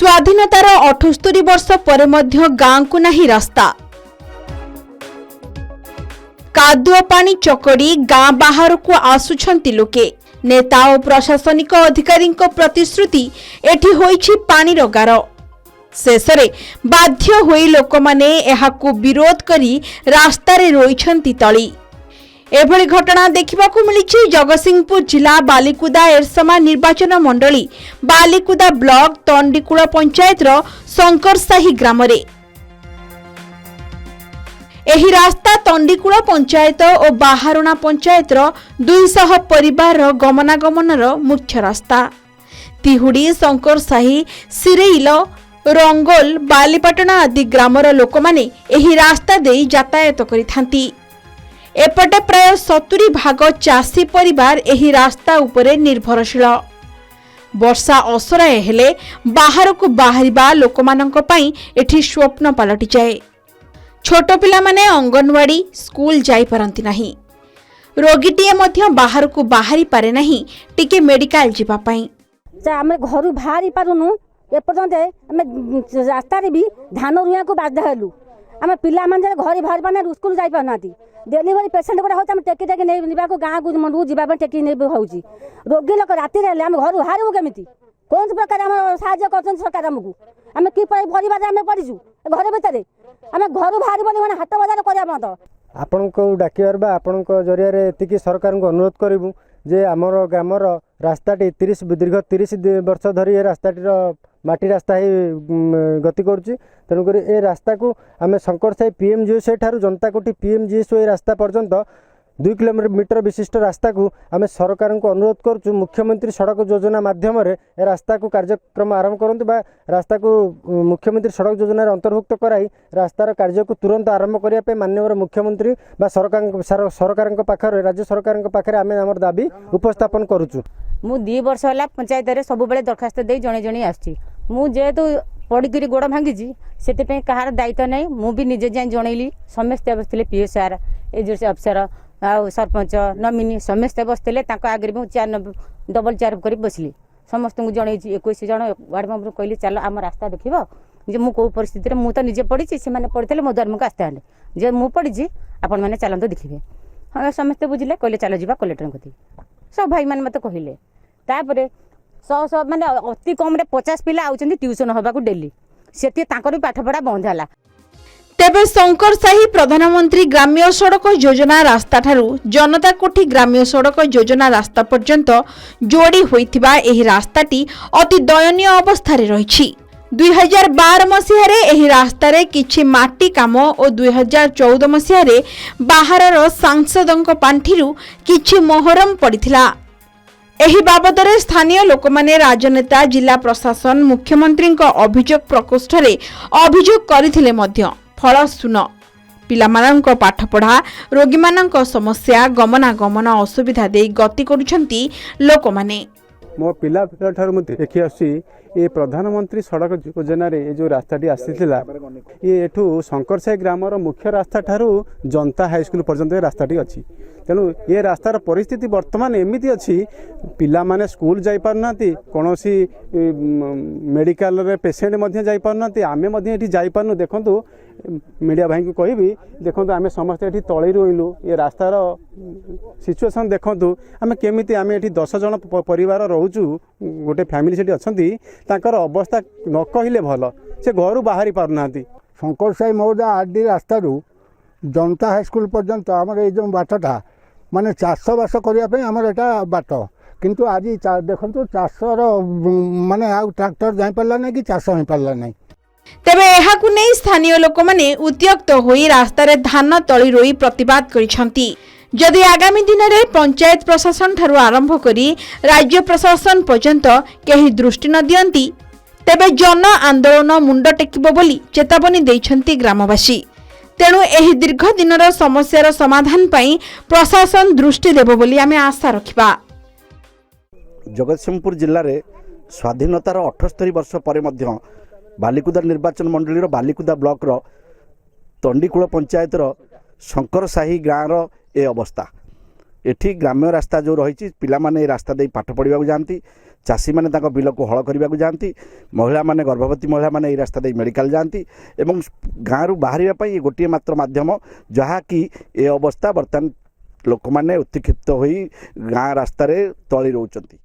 स्वाधीनतार 78 वर्ष पर मध्य गाँ को नहीं रास्ता कादुआ पानी चकड़ी गाँ बाहर को आसुछंती लोके नेता और प्रशासनिक अधिकारी प्रतिश्रुति एठी होईछि पानीर गार शेषरे बाध्य होई लोक माने एहाकु विरोध करी रास्तारे रोइछंती तळी एभली घटना देखिबाकू मिलिछि जगतसिंहपुर जिला बालिकुदा एरसमा निर्वाचन मंडली बालिकुदा ब्लॉक तंडीकूल पंचायत रो शंकरसाही ग्राम रे एही रास्ता तंडीकूल पंचायत और बाहारुणा पंचायत रो 200 परिवार रो गमनागमन रो मुख्य रास्ता तिहुडी शंकरसाही सिरेइल रंगोल बालीपाटना आदि ग्रामर लोक माने एही रास्ता देई यातायात करिथांती एपटे प्राय 70 भाग चाषी परिवार एही रास्ता उपरे निर्भरशील वर्षा असराय हेले बाहर को बाहरिबा लोकमानंक पई एठी स्वप्न पलटि जाए छोट पिला माने अंगनवाड़ी स्कूल जाई परंती नाही रोगीटीए मध्य बाहर को बाहरी पारे नाही टिके मेडिकल जिबा पई आमे घरु बाहरी पारुनु एपर्यंत आमे रास्ता रे भी धान रुया को बाध्य हेलु आमे पिला माने घर बाहर पाने स्कूल जाई परनाती डेलीवरी पेसेंट गोटा होता टेकी टेकी नहीं निबाको गाँ को मंडू जीवा टेकी नहीं होउची रोगी लोक राति रे हम घर हारबो केमिति कोन प्रकार हम साहाय्य करछन सरकार हमकु हम की परिवार हम पड़ीछु घर भीतर हम घर बाहरबो नहीं हाट बाजार करिया बंद आपण को डाकियार बा आपण को जरिया रे एतिकी सरकार को अनुरोध करिवु जे हमर ग्रामर रास्ताटी 30 दीर्घ 30 वर्ष धरी ए रास्ताटी माटी रास्ता ही गति करुच्ची तेणुक ए रास्ता को आम शंकरसाही पीएमजीएसवाई ठारू जनता कोठी पीएमजीएसवाई रास्ता पर्यंत 2 किलोमीटर विशिष्ट रास्ता को आम सरकार को अनुरोध करुचु मुख्यमंत्री सड़क योजना माध्यम ए रास्ता को कार्यक्रम आरंभ करते बा रास्ता को मुख्यमंत्री सड़क योजना अंतर्भुक्त कराई रास्तार कार्य को तुरंत आरंभ करने माननीय मुख्यमंत्री बा सरकार पाखरे राज्य सरकार पाखरे आम आम दाबी उपस्थापन करुचु मु 2 वर्ष होला पंचायत रे सब बेले दरखास्त दे जणे जणे आछि मु जेहेतु पड़िकी गोड़ भांगी से कहार दायित्व नहीं मु भी निजे जाए जनइली समस्ते बसते पीएसआर एजेसी अफिसर आ सरपंच नमिनी समस्ते बसते आगे मुझे डबल चेयर कर बसली समस्त जन 21 जन वार्ड मेम्बर कहली चल आम रास्ता देख जे मु कौ परिस्थिति मु तो निजे पढ़ी से पढ़ते मो द्वार मुझे आसते हैं जे मु पढ़ी आपण मैंने चलते देखिए हाँ समस्ते बुझे कहले चल जा कलेक्टर कथी सब भाई मैंने मत कहले तापर 100 माने अति कम रे 50 पिला आउचंदी ट्यूशन होबा को डेली सेती ताकर पाठ पढ़ा बंद हला तेबे शंकरसाही प्रधानमंत्री ग्राम्य सड़क योजना रास्ता ठारू जनता कोठी ग्राम्य सड़क योजना रास्ता पर्यंत जोड़ी होइथिबा एही रास्ताटी अति दयनीय अवस्था रे रहिछि 2012 मसीह रे एही रास्ता रे किछि माटी काम और 2014 मसीह रे बाहरर सांसदक पांठिरू किछि मोहरम पड़िथिला एही बाबदरे स्थानीय लोक माने राजनेता जिला प्रशासन मुख्यमंत्री अभियोग प्रकोष्ठ रे अभियोग करथिले मध्य फल सुन पिलामानंक पाठपढ़ा रोगी मानंक समस्या गमनागमन असुविधा दे गति करुछंती लोक माने मो पिला ठार देखी आसी ये प्रधानमंत्री सड़क योजना रे जो रास्ताटी आसीथिला ये एठू शंकरसाही ग्रामर मुख्य रास्ता ठारू जनता हाई स्कूल पर्यंत रास्ताटी अच्छी तेणु ये रास्तार परिस्थिति वर्तमान एमती अच्छी पिला माने स्कूल जाई पारना कौन सी मेडिकल रे पेसेंट मध्य जाई पारना आमे मध्य एठी जाई पारनु देखंतु मीडिया भाई को कहबी देखंतु आमे समस्त एठी तळी रोइलु ये रास्तार सिचुएशन देखंतु आमे केमिति आमे एठी 10 जन परिवार रहउचु गोटे फैमिली सेठी अछंती तांकर अवस्था न कहिले भल से घरु बाहरी पारनाती शंकरसाही महोदय आरडी रास्ता जनता हाई स्कूल पर्यंत आमर ये जो बाटटा माने चाषबास करने आमर एटा बाट किंतु आज देखो चाषर माने आ ट्रैक्टर जाई पारला नहीं कि चाष हो पारला नहीं तेबे एहाकु नै स्थानीय लोक माने उद्यक्त होई रास्ता रे धान तळी रोई प्रतिवाद करिसंती जदि आगामी दिन में पंचायत प्रशासन ठारू आरंभ करी राज्य प्रशासन पर्यंत केही दृष्टि न दियंती तेबे जन आंदोलन मुंड टेकिबो बोली चेतावनी दैछंती ग्रामवासी तेणु एही दीर्घ दिनर समस्यार समाधान पई प्रशासन दृष्टि देबो बोली आमे आशा रखिबा जगतसिंहपुर जिल्ला रे स्वाधीनतार 78 वर्ष पर मध्य बालिकुदा निर्वाचन मंडली बालिकुदा ब्लॉक रो तंडीकूल पंचायत रो शंकरसाही गाँव ए अवस्था एठी ग्राम्य रास्ता जो रही पिला माने रास्ता दे पाठ पढ़ा जाती ଚାଷୀମାନେ ତାଙ୍କ ବିଲକୁ ହଳ କରିବାକୁ ଯାଆନ୍ତି, ମହିଳାମାନେ ଗର୍ଭବତୀ ମହିଳାମାନେ ଏହି ରାସ୍ତା ଦେଇ ମେଡ଼ିକାଲ ଯାଆନ୍ତି ଏବଂ ଗାଁରୁ ବାହାରିବା ପାଇଁ ଗୋଟିଏ ମାତ୍ର ମାଧ୍ୟମ, ଯାହାକି ଏ ଅବସ୍ଥା ବର୍ତ୍ତମାନ ଲୋକମାନେ ଉତ୍କ୍ଷିପ୍ତ ହୋଇ ଗାଁ ରାସ୍ତାରେ ତଳି ରହୁଛନ୍ତି।